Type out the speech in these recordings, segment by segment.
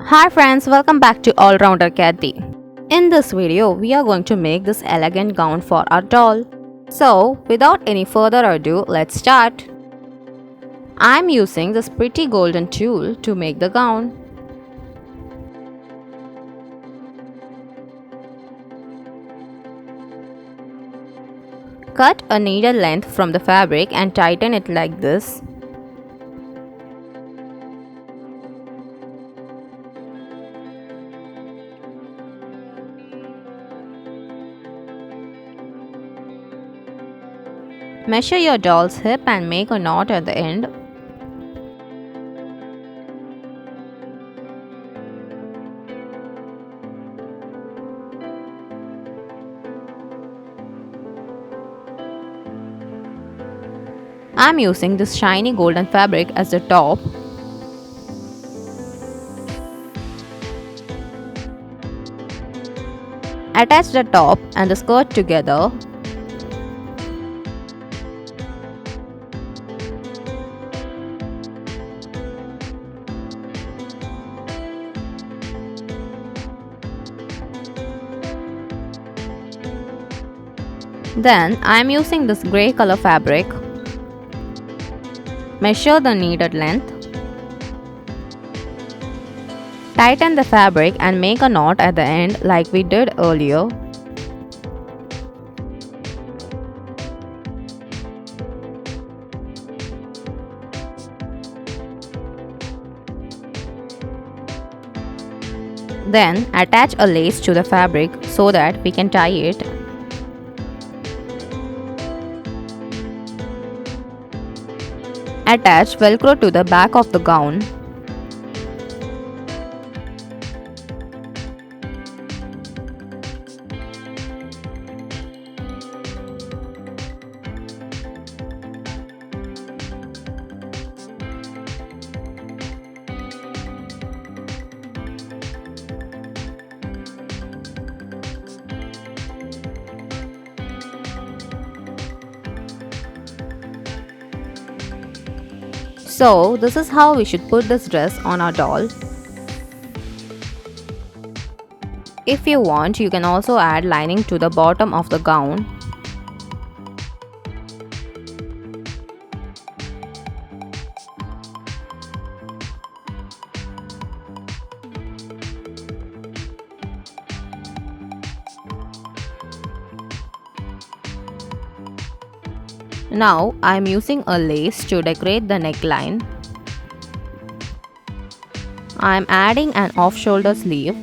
Hi friends, welcome back to All Rounder Kathy. In this video, we are going to make this elegant gown for our doll. So, without any further ado, let's start. I'm using this pretty golden tulle to make the gown. Cut a needle length from the fabric and tighten it like this. Measure your doll's hip and make a knot at the end. I'm using this shiny golden fabric as the top. Attach the top and the skirt together. Then I am using this grey color fabric. Measure the needed length. Tighten the fabric and make a knot at the end like we did earlier. Then attach a lace to the fabric so that we can tie it. Attach velcro to the back of the gown. So, this is how we should put this dress on our doll. If you want, you can also add lining to the bottom of the gown. Now, I am using a lace to decorate the neckline. I am adding an off-shoulder sleeve.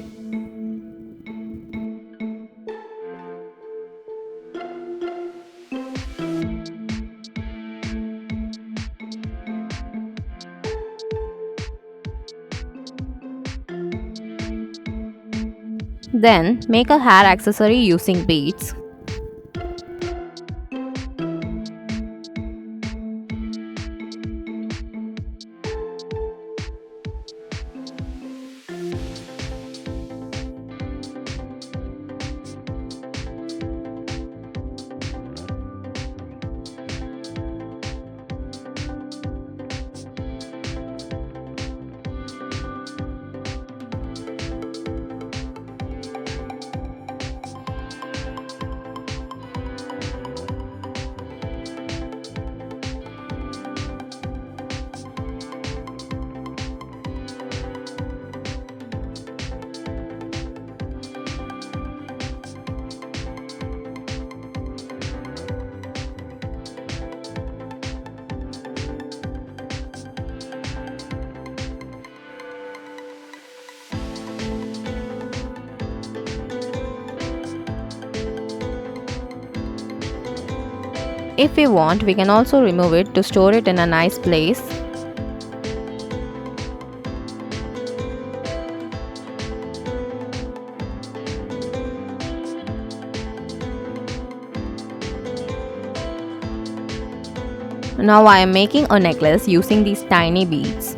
Then, make a hair accessory using beads. If we want, we can also remove it to store it in a nice place. Now I am making a necklace using these tiny beads.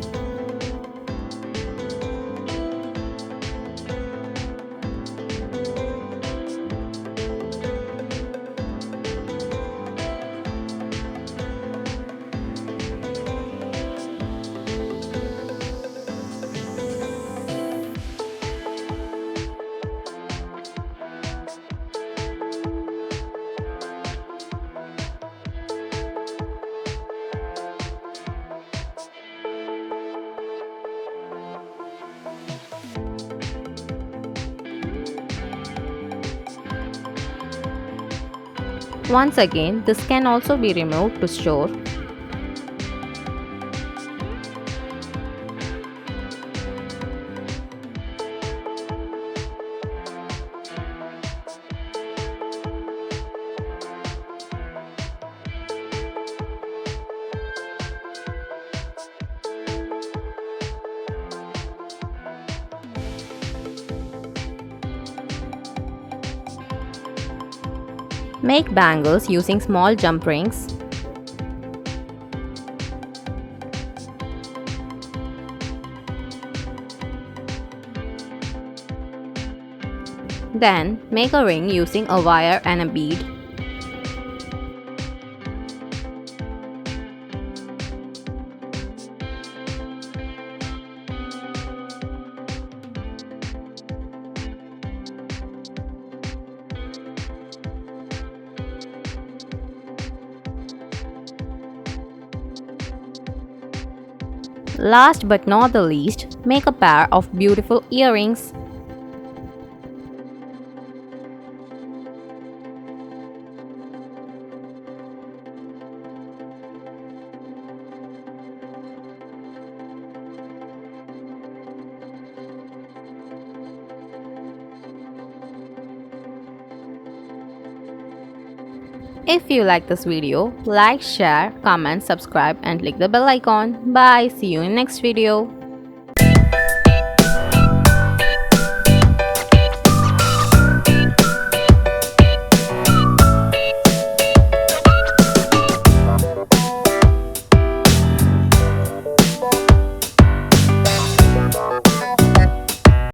Once again, this can also be removed to store. Make bangles using small jump rings. Then, make a ring using a wire and a bead. Last but not the least, make a pair of beautiful earrings. If you like this video, like, share, comment, subscribe and click the bell icon. Bye, see you in next video.